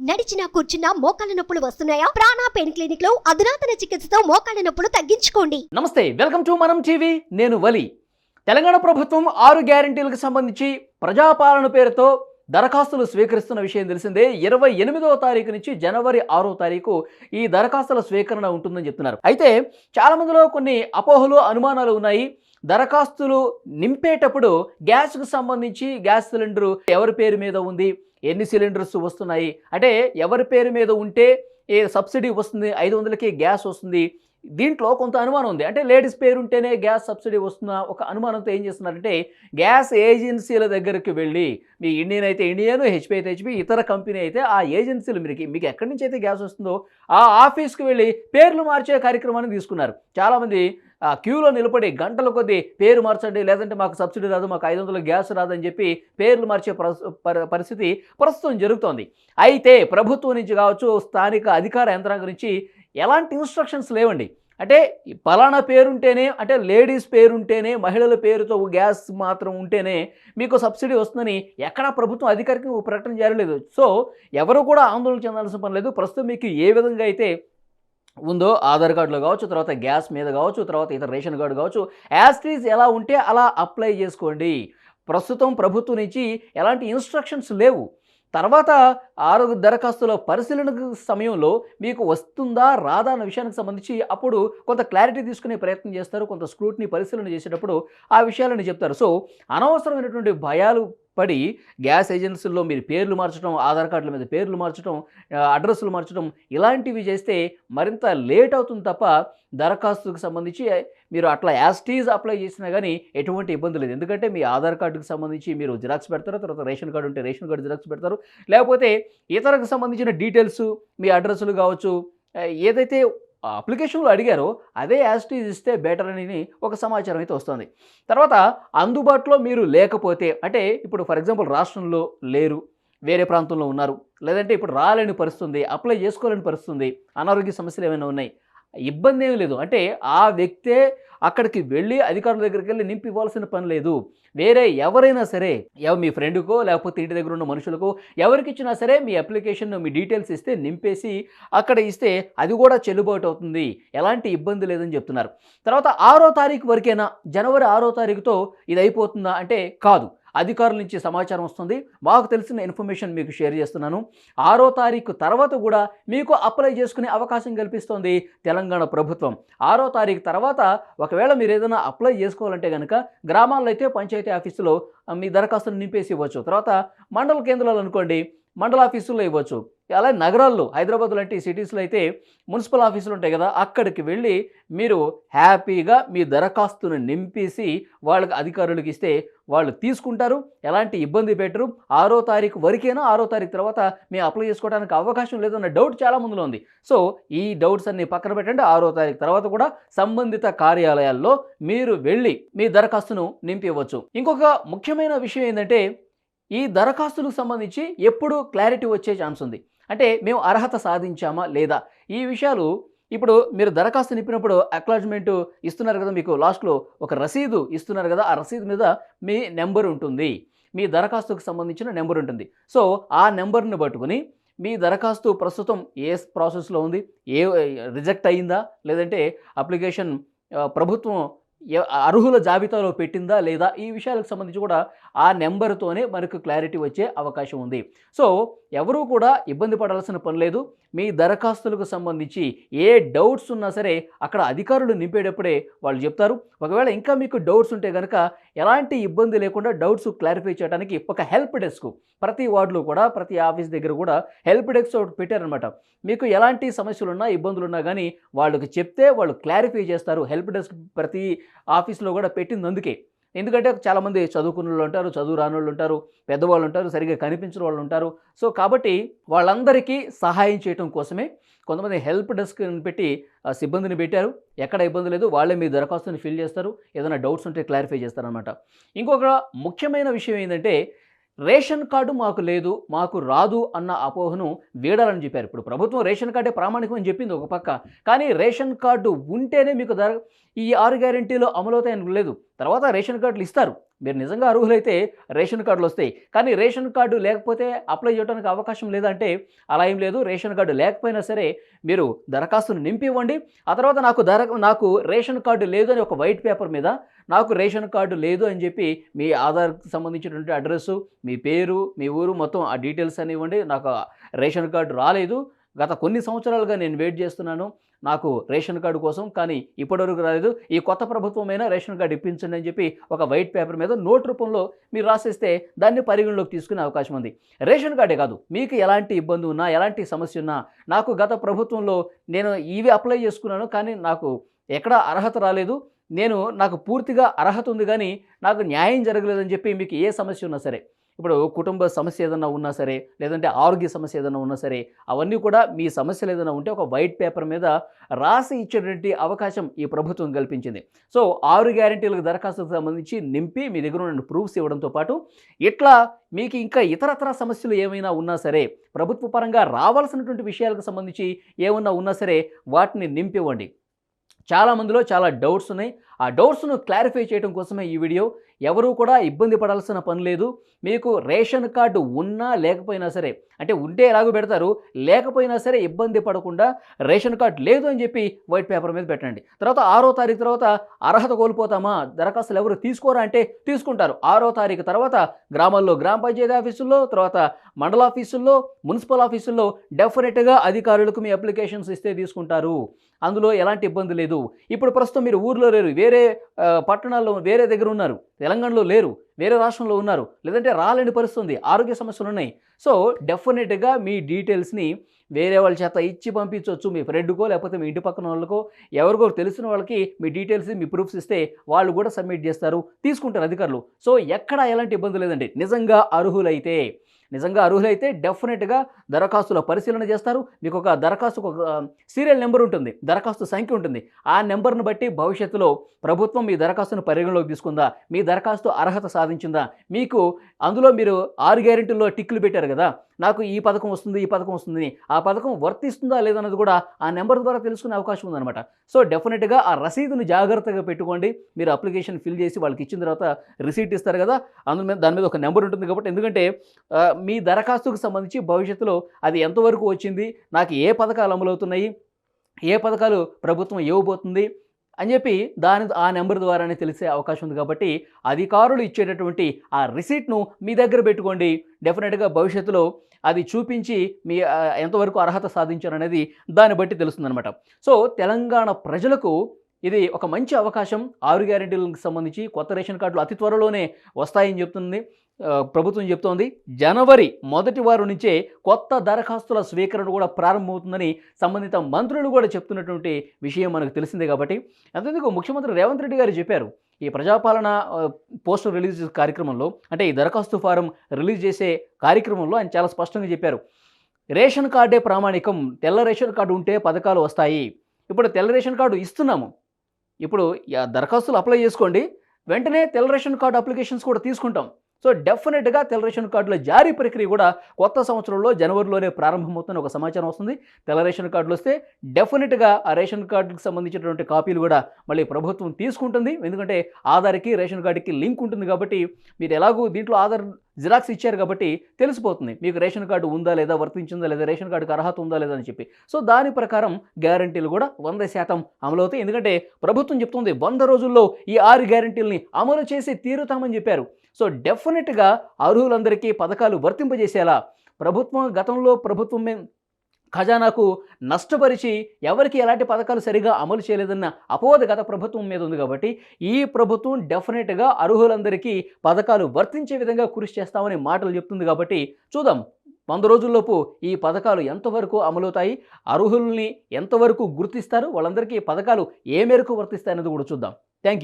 నడిచినా కూర్చున్నా మోకాళ్ళ నొప్పులు వస్తున్నాయా? ప్రాణ పెయిన్ క్లినిక్ లో అధునాతన చికిత్సతో మోకాళ్ళ నొప్పులు తగ్గించుకోండి. నమస్తే, వెల్కమ్ టు మనం టీవీ. నేను వలి. తెలంగాణ ప్రభుత్వం 6 గ్యారెంటీలకు సంబంధించి ప్రజాపాలన పేరుతో దరఖాస్తులు స్వీకరిస్తున్న విషయం తెలిసిందే. 28వ తారీఖు నుంచి జనవరి 6వ తారీఖు ఈ దరఖాస్తుల స్వీకరణ ఉంటుందని చెప్తున్నారు. అయితే చాలా మందిలో కొన్ని అపోహలు, అనుమానాలు ఉన్నాయి. దరఖాస్తులు నింపేటప్పుడు గ్యాస్కు సంబంధించి గ్యాస్ సిలిండరు ఎవరి పేరు మీద ఉంది, ఎన్ని సిలిండర్స్ వస్తున్నాయి, అంటే ఎవరి పేరు మీద ఉంటే ఏ సబ్సిడీ వస్తుంది, 500కి గ్యాస్ వస్తుంది. దీంట్లో కొంత అనుమానం ఉంది. అంటే లేడీస్ పేరు ఉంటేనే గ్యాస్ సబ్సిడీ వస్తుందా ఒక అనుమానంతో ఏం చేస్తున్నారంటే గ్యాస్ ఏజెన్సీల దగ్గరికి వెళ్ళి, మీ ఇండియన్ అయితే ఇండియన్, హెచ్పి అయితే హెచ్పి, ఇతర కంపెనీ అయితే ఆ ఏజెన్సీలు మీకు ఎక్కడి నుంచి అయితే గ్యాస్ వస్తుందో ఆ ఆఫీస్కి వెళ్ళి పేర్లు మార్చే కార్యక్రమాన్ని తీసుకున్నారు. చాలామంది క్యూలో నిలబడి గంటల కొద్దీ పేరు మార్చండి, లేదంటే మాకు సబ్సిడీ రాదు, మాకు 500 గ్యాస్ రాదని చెప్పి పేర్లు మార్చే పరిస్థితి ప్రస్తుతం జరుగుతోంది. అయితే ప్రభుత్వం నుంచి కావచ్చు, స్థానిక అధికార యంత్రాంగం నుంచి ఎలాంటి ఇన్స్ట్రక్షన్స్ లేవండి. అంటే పలానా పేరుంటేనే, అంటే లేడీస్ పేరుంటేనే, మహిళల పేరుతో గ్యాస్ మాత్రం ఉంటేనే మీకు సబ్సిడీ వస్తుందని ఎక్కడా ప్రభుత్వం అధికారికంగా ప్రకటన చేయలేదు. సో ఎవరు కూడా ఆందోళన చెందాల్సిన పని లేదు. ప్రస్తుతం మీకు ఏ విధంగా అయితే ఉందో ఆధార్ కార్డులో కావచ్చు, తర్వాత గ్యాస్ మీద కావచ్చు, తర్వాత ఇతర రేషన్ కార్డు కావచ్చు, యాస్టీస్ ఎలా ఉంటే అలా అప్లై చేసుకోండి. ప్రస్తుతం ప్రభుత్వం నుంచి ఎలాంటి ఇన్స్ట్రక్షన్స్ లేవు. తర్వాత 6 దరఖాస్తుల పరిశీలన సమయంలో మీకు వస్తుందా రాదా అన్న విషయానికి సంబంధించి అప్పుడు కొంత క్లారిటీ తీసుకునే ప్రయత్నం చేస్తారు. కొంత స్క్రూటినీ పరిశీలన చేసేటప్పుడు ఆ విషయాలని చెప్తారు. సో అనవసరమైనటువంటి భయాలు పడి గ్యాస్ ఏజెన్సీల్లో మీరు పేర్లు మార్చడం, ఆధార్ కార్డుల మీద పేర్లు మార్చడం, అడ్రస్లు మార్చడం ఇలాంటివి చేస్తే మరింత లేట్ అవుతుంది తప్ప దరఖాస్తుకు సంబంధించి మీరు అట్లా యాస్టీజ్ అప్లై చేసినా కానీ ఎటువంటి ఇబ్బంది లేదు. ఎందుకంటే మీ ఆధార్ కార్డుకు సంబంధించి మీరు జిరాక్స్ పెడతారు, తర్వాత రేషన్ కార్డు ఉంటే రేషన్ కార్డు జిరాక్స్ పెడతారు, లేకపోతే ఇతరకు సంబంధించిన డీటెయిల్స్ మీ అడ్రస్లు కావచ్చు, ఏదైతే అప్లికేషన్లో అడిగారో అదే యాస్టీజ్ ఇస్తే బెటర్ అని ఒక సమాచారం అయితే వస్తుంది. తర్వాత అందుబాటులో మీరు లేకపోతే, అంటే ఇప్పుడు ఫర్ ఎగ్జాంపుల్ రాష్ట్రంలో లేరు, వేరే ప్రాంతంలో ఉన్నారు, లేదంటే ఇప్పుడు రాలేని పరిస్థితుంది, అప్లై చేసుకోలేని పరిస్థితుంది, అనారోగ్య సమస్యలు ఏమైనా ఉన్నాయి, ఇబ్బంది ఏమీ లేదు. అంటే ఆ వ్యక్తే అక్కడికి వెళ్ళి అధికారుల దగ్గరికి వెళ్ళి నింపి ఇవ్వాల్సిన పని లేదు. వేరే ఎవరైనా సరే, మీ ఫ్రెండ్కో లేకపోతే ఇంటి దగ్గర ఉన్న మనుషులకు ఎవరికి ఇచ్చినా సరే మీ అప్లికేషన్, మీ డీటెయిల్స్ ఇస్తే నింపేసి అక్కడ ఇస్తే అది కూడా చెల్లుబాటు అవుతుంది, ఎలాంటి ఇబ్బంది లేదని చెప్తున్నారు. తర్వాత 6వ తారీఖు వరకేనా, జనవరి 6వ తారీఖుతో ఇది అయిపోతుందా అంటే కాదు. అధికారుల నుంచి సమాచారం వస్తుంది, మాకు తెలిసిన ఇన్ఫర్మేషన్ మీకు షేర్ చేస్తున్నాను. 6వ తారీఖు తర్వాత కూడా మీకు అప్లై చేసుకునే అవకాశం కల్పిస్తోంది తెలంగాణ ప్రభుత్వం. 6వ తారీఖు తర్వాత ఒకవేళ మీరు ఏదైనా అప్లై చేసుకోవాలంటే కనుక గ్రామాల్లో అయితే పంచాయతీ ఆఫీసులో మీ దరఖాస్తును నింపేసి ఇవ్వచ్చు. తర్వాత మండల కేంద్రాలు అనుకోండి, మండల ఆఫీసుల్లో ఇవ్వచ్చు. అలాగే నగరాల్లో, హైదరాబాద్ లాంటి సిటీస్లో అయితే మున్సిపల్ ఆఫీసులు ఉంటాయి కదా, అక్కడికి వెళ్ళి మీరు హ్యాపీగా మీ దరఖాస్తును నింపేసి వాళ్ళకి అధికారులకు ఇస్తే వాళ్ళు తీసుకుంటారు, ఎలాంటి ఇబ్బంది పెట్టరు. 6వ తారీఖు వరకేనా, 6వ తారీఖు తర్వాత మేము అప్లై చేసుకోవడానికి అవకాశం లేదన్న డౌట్ చాలా మందిలో ఉంది. సో ఈ డౌట్స్ అన్ని పక్కన పెట్టండి. 6వ తారీఖు తర్వాత కూడా సంబంధిత కార్యాలయాల్లో మీరు వెళ్ళి మీ దరఖాస్తును నింపి ఇవ్వచ్చు. ఇంకొక ముఖ్యమైన విషయం ఏంటంటే ఈ దరఖాస్తులకు సంబంధించి ఎప్పుడు క్లారిటీ వచ్చే ఛాన్స్ ఉంది. అంటే మేము అర్హత సాధించామా లేదా, ఈ విషయాలు ఇప్పుడు మీరు దరఖాస్తు నింపినప్పుడు అక్నాలెడ్జ్మెంట్ ఇస్తున్నారు కదా, మీకు లాస్ట్లో ఒక రసీదు ఇస్తున్నారు కదా, ఆ రసీదు మీద మీ నెంబర్ ఉంటుంది, మీ దరఖాస్తుకు సంబంధించిన నెంబర్ ఉంటుంది. సో ఆ నెంబర్ని పట్టుకుని మీ దరఖాస్తు ప్రస్తుతం ఏ ప్రాసెస్లో ఉంది, రిజెక్ట్ అయిందా, లేదంటే అప్లికేషన్ ప్రభుత్వం అర్హుల జాబితాలో పెట్టిందా లేదా, ఈ విషయాలకు సంబంధించి కూడా ఆ నెంబర్తోనే మనకు క్లారిటీ వచ్చే అవకాశం ఉంది. సో ఎవరూ కూడా ఇబ్బంది పడాల్సిన పని లేదు. మీ దరఖాస్తులకు సంబంధించి ఏ డౌట్స్ ఉన్నా సరే అక్కడ అధికారులు నింపేటప్పుడే వాళ్ళు చెప్తారు. ఒకవేళ ఇంకా మీకు డౌట్స్ ఉంటే కనుక ఎలాంటి ఇబ్బంది లేకుండా డౌట్స్ క్లారిఫై చేయడానికి ఒక హెల్ప్ డెస్క్ ప్రతి వార్డులో కూడా, ప్రతి ఆఫీస్ దగ్గర కూడా హెల్ప్ డెస్క్ ఒకటి పెట్టారనమాట. మీకు ఎలాంటి సమస్యలున్నా, ఇబ్బందులున్నా కానీ వాళ్ళకి చెప్తే వాళ్ళు క్లారిఫై చేస్తారు. హెల్ప్ డెస్క్ ప్రతి ఆఫీస్లో కూడా పెట్టింది అందుకే. ఎందుకంటే చాలామంది చదువుకున్న వాళ్ళు ఉంటారు, చదువు రాని వాళ్ళు ఉంటారు, పెద్దవాళ్ళు ఉంటారు, సరిగ్గా కనిపించిన వాళ్ళు ఉంటారు. సో కాబట్టి వాళ్ళందరికీ సహాయం చేయడం కోసమే కొంతమంది హెల్ప్ డెస్క్ పెట్టి సిబ్బందిని పెట్టారు. ఎక్కడ ఇబ్బంది లేదు, వాళ్ళే మీ దరఖాస్తుని ఫిల్ చేస్తారు, ఏదైనా డౌట్స్ ఉంటే క్లారిఫై చేస్తారనమాట. ఇంకొక ముఖ్యమైన విషయం ఏంటంటే రేషన్ కార్డు మాకు లేదు, మాకు రాదు అన్న అపోహను వీడాలని చెప్పారు. ఇప్పుడు ప్రభుత్వం రేషన్ కార్డే ప్రామాణికం అని చెప్పింది ఒక పక్క, కానీ రేషన్ కార్డు ఉంటేనే మీకు ఈ 6 గ్యారెంటీలు అమలవుతాయని లేదు. తర్వాత రేషన్ కార్డులు ఇస్తారు, మీరు నిజంగా అర్హులైతే రేషన్ కార్డులు వస్తాయి. కానీ రేషన్ కార్డు లేకపోతే అప్లై చేయడానికి అవకాశం లేదంటే అలా ఏం లేదు. రేషన్ కార్డు లేకపోయినా సరే మీరు దరఖాస్తును నింపి ఇవ్వండి. ఆ తర్వాత నాకు రేషన్ కార్డు లేదు అని ఒక వైట్ పేపర్ మీద నాకు రేషన్ కార్డు లేదు అని చెప్పి మీ ఆధార్‌కి సంబంధించినటువంటి అడ్రెస్సు, మీ పేరు, మీ ఊరు మొత్తం ఆ డీటెయిల్స్ అన్నీ ఇవ్వండి. నాకు రేషన్ కార్డు రాలేదు. గత కొన్ని సంవత్సరాలుగా నేను వెయిట్ చేస్తున్నాను. నాకు రేషన్ కార్డు కోసం. కానీ ఇప్పటివరకు రాలేదు. ఈ కొత్త ప్రభుత్వమైనా రేషన్ కార్డు ఇప్పించండి అని చెప్పి ఒక వైట్ పేపర్ మీద నోట్ రూపంలో మీరు రాసేస్తే దాన్ని పరిగణలోకి తీసుకునే అవకాశం ఉంది. రేషన్ కార్డే కాదు, మీకు ఎలాంటి ఇబ్బంది ఉన్నా, ఎలాంటి సమస్య ఉన్నా, నాకు గత ప్రభుత్వంలో నేను ఇవి అప్లై చేసుకున్నాను కానీ నాకు ఎక్కడా అర్హత రాలేదు. నాకు పూర్తిగా అర్హత ఉంది కానీ నాకు న్యాయం జరగలేదని చెప్పి మీకు ఏ సమస్య ఉన్నా సరే, ఇప్పుడు కుటుంబ సమస్య ఏదన్నా ఉన్నా సరే, లేదంటే ఆరోగ్య సమస్య ఏదన్నా ఉన్నా సరే, అవన్నీ కూడా మీ సమస్యలు ఏదైనా ఉంటే ఒక వైట్ పేపర్ మీద రాసి ఇచ్చేటువంటి అవకాశం ఈ ప్రభుత్వం కల్పించింది. సో 6 గ్యారంటీలకు దరఖాస్తుకు సంబంధించి నింపి మీ దగ్గర ఉన్న ప్రూఫ్స్ ఇవ్వడంతో పాటు ఇట్లా మీకు ఇంకా ఇతరత్ర సమస్యలు ఏమైనా ఉన్నా సరే, ప్రభుత్వ పరంగా రావాల్సినటువంటి విషయాలకు సంబంధించి ఏమన్నా ఉన్నా సరే వాటిని నింపివ్వండి. చాలా మందిలో చాలా డౌట్స్ ఉన్నాయి. ఆ డౌట్స్ను క్లారిఫై చేయడం కోసమే ఈ వీడియో. ఎవరూ కూడా ఇబ్బంది పడాల్సిన పని లేదు. మీకు రేషన్ కార్డు ఉన్నా లేకపోయినా సరే, అంటే ఉంటే ఎలాగో పెడతారు, లేకపోయినా సరే ఇబ్బంది పడకుండా రేషన్ కార్డు లేదు అని చెప్పి వైట్ పేపర్ మీద పెట్టండి. తర్వాత 6వ తారీఖు తర్వాత అర్హత కోల్పోతామా, దరఖాస్తులు ఎవరు తీసుకోరా అంటే తీసుకుంటారు. 6వ తారీఖు తర్వాత గ్రామాల్లో గ్రామ పంచాయతీ ఆఫీసుల్లో, తర్వాత మండల ఆఫీసుల్లో, మున్సిపల్ ఆఫీసుల్లో డెఫినెట్గా అధికారులకు మీ అప్లికేషన్స్ ఇస్తే తీసుకుంటారు. అందులో ఎలాంటి ఇబ్బంది లేదు. ఇప్పుడు ప్రస్తుతం మీరు ఊర్లో లేరు, వేరే పట్టణాల్లో వేరే దగ్గర ఉన్నారు, తెలంగాణలో లేరు, వేరే రాష్ట్రంలో ఉన్నారు, లేదంటే రాలేని పరిస్థితి ఉంది, ఆరోగ్య సమస్యలు ఉన్నాయి. సో డెఫినెట్గా మీ డీటెయిల్స్ని వేరే వాళ్ళ చేత ఇచ్చి పంపించవచ్చు. మీ ఫ్రెండ్కో లేకపోతే మీ ఇంటి పక్కన వాళ్ళకో ఎవరికో తెలిసిన వాళ్ళకి మీ డీటెయిల్స్, మీ ప్రూఫ్స్ ఇస్తే వాళ్ళు కూడా సబ్మిట్ చేస్తారు, తీసుకుంటారు అధికారులు. సో ఎక్కడ ఎలాంటి ఇబ్బంది లేదండి. నిజంగా అర్హులైతే డెఫినెట్గా దరఖాస్తుల పరిశీలన చేస్తారు. మీకు ఒక దరఖాస్తుకు ఒక సీరియల్ నెంబర్ ఉంటుంది, దరఖాస్తు సంఖ్య ఉంటుంది. ఆ నెంబర్ను బట్టి భవిష్యత్తులో ప్రభుత్వం మీ దరఖాస్తును పరిగణలోకి తీసుకుందా, మీ దరఖాస్తు అర్హత సాధించిందా, మీకు అందులో మీరు 6 గ్యారెంటీల్లో టిక్లు పెట్టారు కదా, నాకు ఈ పథకం వస్తుంది, ఈ పథకం వస్తుంది, ఆ పథకం వర్తిస్తుందా లేదన్నది కూడా ఆ నెంబర్ ద్వారా తెలుసుకునే అవకాశం ఉందన్నమాట. సో డెఫినెట్గా ఆ రసీదును జాగ్రత్తగా పెట్టుకోండి. మీరు అప్లికేషన్ ఫిల్ చేసి వాళ్ళకి ఇచ్చిన తర్వాత రిసీట్ ఇస్తారు కదా, దాని మీద ఒక నెంబర్ ఉంటుంది కాబట్టి, ఎందుకంటే మీ దరఖాస్తుకు సంబంధించి భవిష్యత్తులో అది ఎంతవరకు వచ్చింది, నాకు ఏ పథకాలు అమలవుతున్నాయి, ఏ పథకాలు ప్రభుత్వం ఇవ్వబోతుంది అని చెప్పి ఆ నెంబర్ ద్వారానే తెలిసే అవకాశం ఉంది. కాబట్టి అధికారులు ఇచ్చేటటువంటి ఆ రిసీట్ను మీ దగ్గర పెట్టుకోండి. డెఫినెట్గా భవిష్యత్తులో అది చూపించి మీ ఎంతవరకు అర్హత సాధించారనేది దాన్ని బట్టి తెలుస్తుందన్నమాట. సో తెలంగాణ ప్రజలకు ఇది ఒక మంచి అవకాశం. 6 గ్యారెంటీలకు సంబంధించి కొత్త రేషన్ కార్డులు అతి త్వరలోనే వస్తాయని చెప్తుంది ప్రభుత్వం చెప్తోంది. జనవరి 1వ వారం నుంచే కొత్త దరఖాస్తుల స్వీకరణ కూడా ప్రారంభమవుతుందని సంబంధిత మంత్రులు కూడా చెప్తున్నటువంటి విషయం మనకు తెలిసిందే. కాబట్టి అంతేందుకు ముఖ్యమంత్రి రేవంత్ రెడ్డి గారు చెప్పారు, ఈ ప్రజాపాలన పోస్టర్ రిలీజ్ కార్యక్రమంలో, అంటే ఈ దరఖాస్తు ఫారం రిలీజ్ చేసే కార్యక్రమంలో ఆయన చాలా స్పష్టంగా చెప్పారు, రేషన్ కార్డే ప్రామాణికం, తెల్ల రేషన్ కార్డు ఉంటే పథకాలు వస్తాయి. ఇప్పుడు తెల్ల రేషన్ కార్డు ఇస్తున్నాము, ఇప్పుడు దరఖాస్తులు అప్లై చేసుకోండి, వెంటనే తెల్ల రేషన్ కార్డు అప్లికేషన్స్ కూడా తీసుకుంటాం. సో డెఫినెట్గా తెల్ల రేషన్ కార్డుల జారీ ప్రక్రియ కూడా కొత్త సంవత్సరంలో జనవరిలోనే ప్రారంభమవుతున్న ఒక సమాచారం వస్తుంది. తెల్ల రేషన్ కార్డులు వస్తే డెఫినెట్గా ఆ రేషన్ కార్డుకి సంబంధించినటువంటి కాపీలు కూడా మళ్ళీ ప్రభుత్వం తీసుకుంటుంది. ఎందుకంటే ఆధార్కి రేషన్ కార్డుకి లింక్ ఉంటుంది కాబట్టి, మీరు ఎలాగూ దీంట్లో ఆధార్ జిరాక్స్ ఇచ్చారు కాబట్టి తెలిసిపోతుంది మీకు రేషన్ కార్డు ఉందా లేదా, వర్తించిందా లేదా, రేషన్ కార్డుకి అర్హత ఉందా లేదా అని చెప్పి. సో దాని ప్రకారం గ్యారంటీలు కూడా 100% అమలవుతాయి. ఎందుకంటే ప్రభుత్వం చెప్తుంది 100 రోజుల్లో ఈ 6 గ్యారంటీలని అమలు చేసి తీరుతామని చెప్పారు. సో డెఫినెట్గా అర్హులందరికీ పథకాలు వర్తింపజేసేలా గతంలో ప్రభుత్వం ఖజానాకు నష్టపరిచి ఎవరికి ఎలాంటి పథకాలు సరిగా అమలు చేయలేదన్న అపోహ గత ప్రభుత్వం మీద ఉంది. కాబట్టి ఈ ప్రభుత్వం డెఫినెట్గా అర్హులందరికీ పథకాలు వర్తించే విధంగా కృషి చేస్తామని మాటలు చెప్తుంది. కాబట్టి చూద్దాం 100 రోజుల్లోపు ఈ పథకాలు ఎంతవరకు అమలవుతాయి, అర్హుల్ని ఎంతవరకు గుర్తిస్తారు, వాళ్ళందరికీ పథకాలు ఏ మేరకు వర్తిస్తాయన్నది కూడా చూద్దాం. Thank you.